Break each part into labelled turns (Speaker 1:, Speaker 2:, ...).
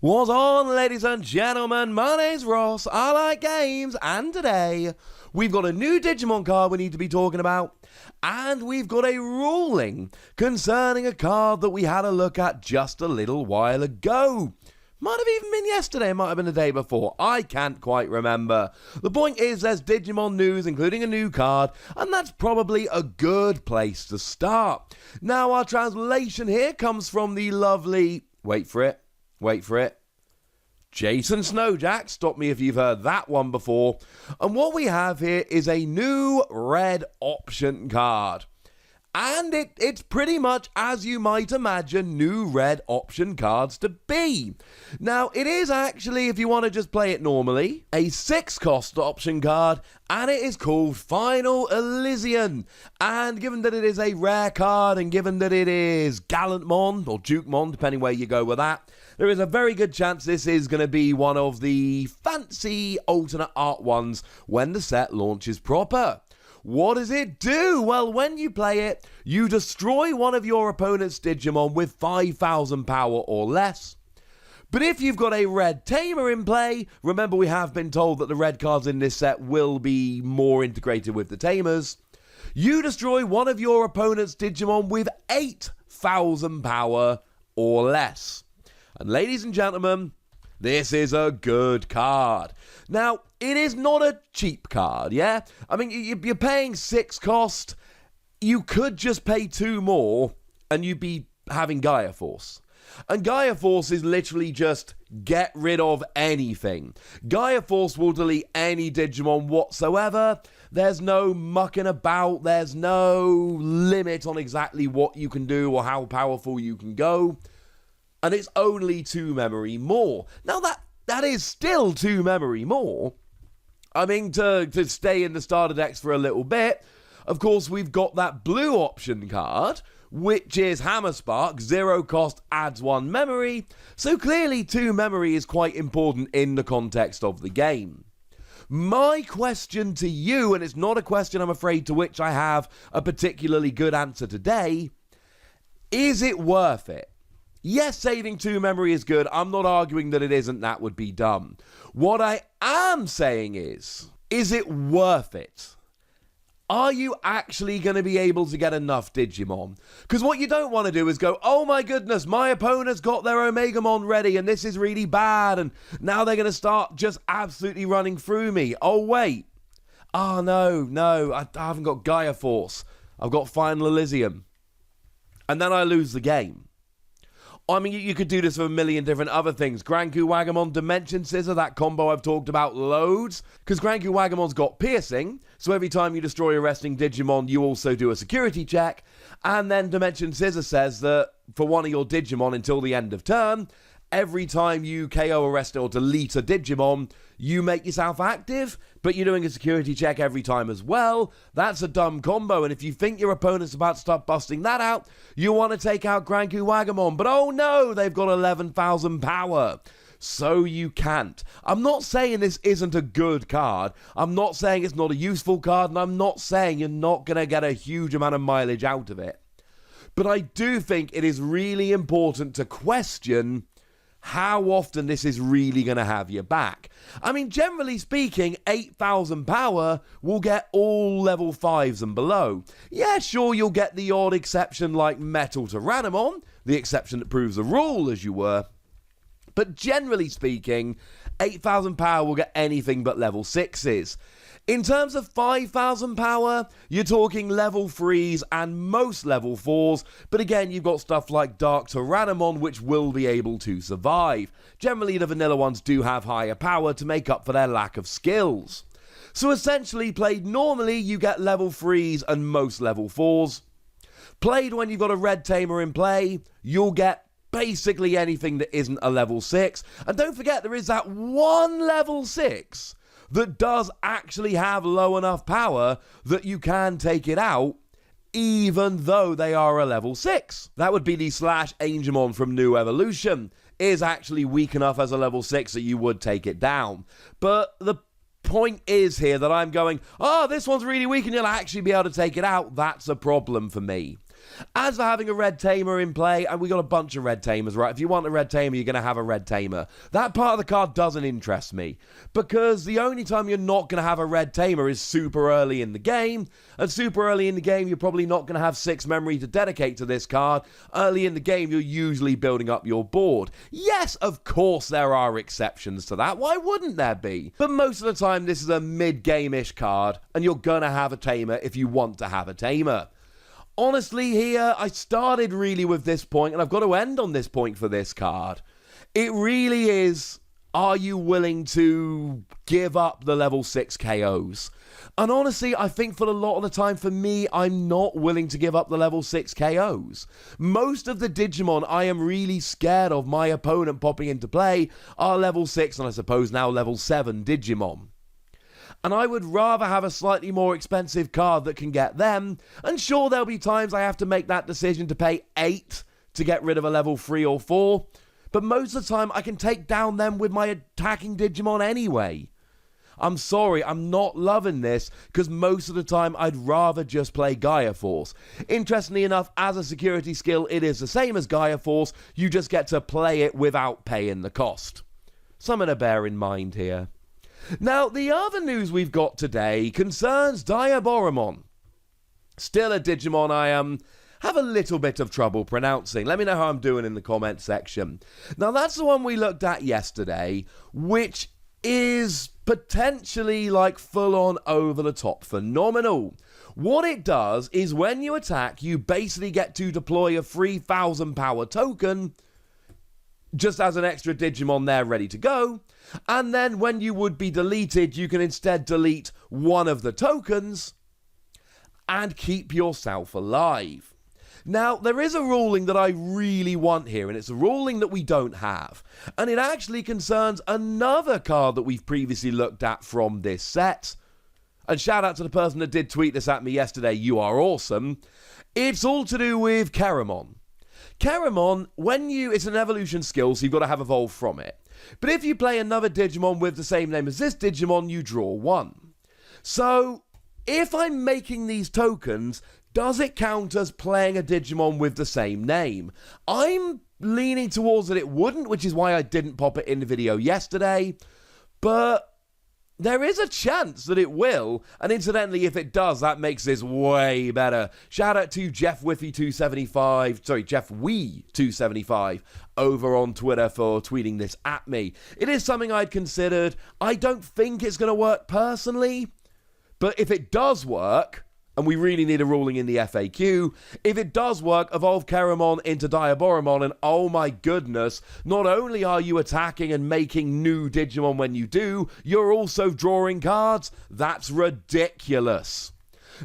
Speaker 1: What's on, ladies and gentlemen? My name's Ross, I like games, and today we've got a new Digimon card we need to be talking about, and we've got a ruling concerning a card that we had a look at just a little while ago. Might have even been yesterday, might have been the day before, I can't quite remember. The point is there's Digimon news, including a new card, and that's probably a good place to start. Now our translation here comes from the lovely, wait for it, Jason Snowjack. Stop me if you've heard that one before. And what we have here is a new red option card. And it's pretty much, as you might imagine, new red option cards to be. Now, it is actually, if you want to just play it normally, a 6-cost option card, and it is called Final Elysian. And given that it is a rare card, and given that it is Gallantmon, or Dukemon, depending where you go with that, there is a very good chance this is going to be one of the fancy alternate art ones when the set launches proper. What does it do? Well, when you play it, you destroy one of your opponent's Digimon with 5,000 power or less. But if you've got a red tamer in play, remember we have been told that the red cards in this set will be more integrated with the tamers, you destroy one of your opponent's Digimon with 8,000 power or less. And ladies and gentlemen, this is a good card. Now, it is not a cheap card, yeah? I mean, you're paying 6 cost. You could just pay 2 more, and you'd be having Gaia Force. And Gaia Force is literally just get rid of anything. Gaia Force will delete any Digimon whatsoever. There's no mucking about. There's no limit on exactly what you can do or how powerful you can go. And it's only 2 memory more. Now, that is still 2 memory more. I mean, to stay in the starter decks for a little bit, of course, we've got that blue option card, which is Hammer Spark, 0 cost, adds 1 memory. So clearly 2 memory is quite important in the context of the game. My question to you, and it's not a question I'm afraid to which I have a particularly good answer today, is it worth it? Yes, saving 2 memory is good. I'm not arguing that it isn't. That would be dumb. What I am saying is it worth it? Are you actually going to be able to get enough Digimon? Because what you don't want to do is go, oh my goodness, my opponent's got their Omegamon ready and this is really bad and now they're going to start just absolutely running through me. Oh wait. Oh no, I haven't got Gaia Force. I've got Final Elysium. And then I lose the game. I mean, you could do this for a million different other things. Granku Wagamon, Dimension Scissor, that combo I've talked about loads. Because Granku Wagamon's got piercing, so every time you destroy a resting Digimon, you also do a security check. And then Dimension Scissor says that for one of your Digimon until the end of turn, every time you KO, arrest, or delete a Digimon, you make yourself active, but you're doing a security check every time as well. That's a dumb combo, and if you think your opponent's about to start busting that out, you want to take out Granku Wagamon, but oh no, they've got 11,000 power. So you can't. I'm not saying this isn't a good card. I'm not saying it's not a useful card, and I'm not saying you're not going to get a huge amount of mileage out of it. But I do think it is really important to question how often this is really going to have your back. I mean, generally speaking, 8,000 power will get all level 5s and below. Yeah, sure, you'll get the odd exception like Metal Tyrannomon, the exception that proves the rule, as you were. But generally speaking, 8,000 power will get anything but level 6s. In terms of 5,000 power, you're talking level 3s and most level 4s, but again, you've got stuff like Dark Tyrannomon, which will be able to survive. Generally, the vanilla ones do have higher power to make up for their lack of skills. So essentially, played normally, you get level 3s and most level 4s. Played when you've got a red tamer in play, you'll get basically anything that isn't a level 6. And don't forget, there is that one level 6 that does actually have low enough power that you can take it out, even though they are a level 6. That would be the Slash Angemon from New Evolution, is actually weak enough as a level 6 that you would take it down. But the point is here that I'm going, oh, this one's really weak and you'll actually be able to take it out. That's a problem for me. As for having a red tamer in play, and we got a bunch of red tamers, right? If you want a red tamer, you're going to have a red tamer. That part of the card doesn't interest me, because the only time you're not going to have a red tamer is super early in the game, and super early in the game, you're probably not going to have 6 memory to dedicate to this card. Early in the game, you're usually building up your board. Yes, of course there are exceptions to that. Why wouldn't there be? But most of the time, this is a mid-game-ish card, and you're going to have a tamer if you want to have a tamer. Honestly, here, I started really with this point, and I've got to end on this point for this card. It really is, are you willing to give up the level 6 KOs? And honestly, I think for a lot of the time, for me, I'm not willing to give up the level 6 KOs. Most of the Digimon I am really scared of my opponent popping into play are level 6, and I suppose now level 7 Digimon. And I would rather have a slightly more expensive card that can get them, and sure, there'll be times I have to make that decision to pay 8 to get rid of a level 3 or 4, but most of the time I can take down them with my attacking Digimon anyway. I'm sorry, I'm not loving this, because most of the time I'd rather just play Gaia Force. Interestingly enough, as a security skill, it is the same as Gaia Force, you just get to play it without paying the cost. Something to bear in mind here. Now, the other news we've got today concerns Diaboromon. Still a Digimon I have a little bit of trouble pronouncing. Let me know how I'm doing in the comment section. Now, that's the one we looked at yesterday, which is potentially like full-on over-the-top phenomenal. What it does is when you attack, you basically get to deploy a 3,000 power token just as an extra Digimon there ready to go, and then when you would be deleted, you can instead delete one of the tokens and keep yourself alive. Now, there is a ruling that I really want here, and it's a ruling that we don't have, and it actually concerns another card that we've previously looked at from this set, and shout out to the person that did tweet this at me yesterday, you are awesome. It's all to do with Keramon. Keramon, it's an evolution skill, so you've got to have evolved from it. But if you play another Digimon with the same name as this Digimon, you draw 1. So, if I'm making these tokens, does it count as playing a Digimon with the same name? I'm leaning towards that it wouldn't, which is why I didn't pop it in the video yesterday. But there is a chance that it will, and incidentally, if it does, that makes this way better. Shout out to Jeff Wee275 over on Twitter for tweeting this at me. It is something I'd considered. I don't think it's going to work personally, but if it does work, and we really need a ruling in the FAQ, if it does work, evolve Keramon into Diaboromon, and oh my goodness, not only are you attacking and making new Digimon when you do, you're also drawing cards. That's ridiculous.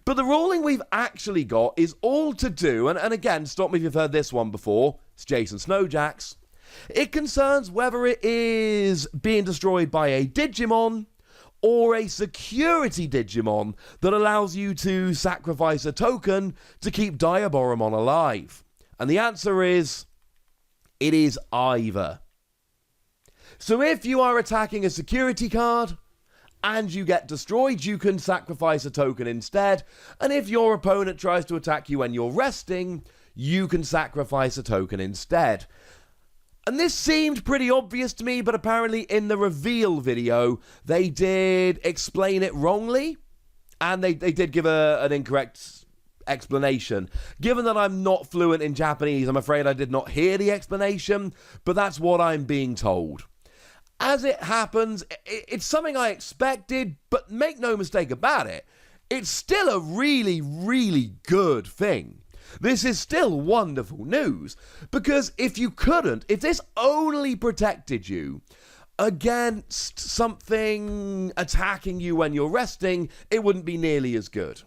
Speaker 1: But the ruling we've actually got is all to do, and again, stop me if you've heard this one before, it's Jason Snowjacks. It concerns whether it is being destroyed by a Digimon or a security Digimon that allows you to sacrifice a token to keep Diaboromon alive. And the answer is, it is either. So if you are attacking a security card and you get destroyed, you can sacrifice a token instead. And if your opponent tries to attack you when you're resting, you can sacrifice a token instead. And this seemed pretty obvious to me, but apparently in the reveal video, they did explain it wrongly, and they did give an incorrect explanation. Given that I'm not fluent in Japanese, I'm afraid I did not hear the explanation, but that's what I'm being told. As it happens, it's something I expected, but make no mistake about it, it's still a really, really good thing. This is still wonderful news, because if this only protected you against something attacking you when you're resting, it wouldn't be nearly as good.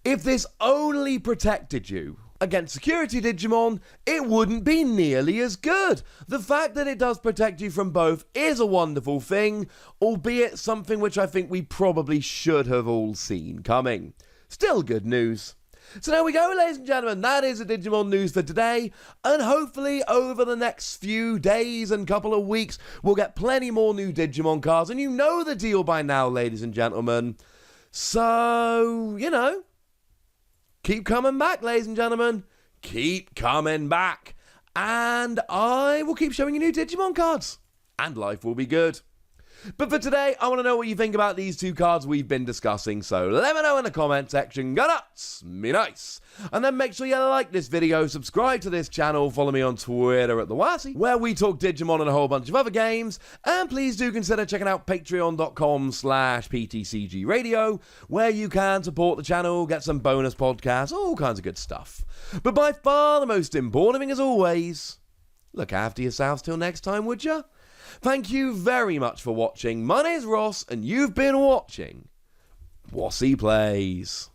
Speaker 1: If this only protected you against security Digimon, it wouldn't be nearly as good. The fact that it does protect you from both is a wonderful thing, albeit something which I think we probably should have all seen coming. Still good news. So there we go, ladies and gentlemen, that is the Digimon news for today, and hopefully over the next few days and couple of weeks, we'll get plenty more new Digimon cards, and you know the deal by now, ladies and gentlemen. So, keep coming back, ladies and gentlemen. Keep coming back. And I will keep showing you new Digimon cards. And life will be good. But for today, I want to know what you think about these two cards we've been discussing, so let me know in the comment section. Go nuts, be nice. And then make sure you like this video, subscribe to this channel, follow me on Twitter at the Wossy, where we talk Digimon and a whole bunch of other games. And please do consider checking out patreon.com/PTCG Radio, where you can support the channel, get some bonus podcasts, all kinds of good stuff. But by far the most important thing as always, look after yourselves till next time, would ya? Thank you very much for watching. My name is Ross, and you've been watching Wossy Plays.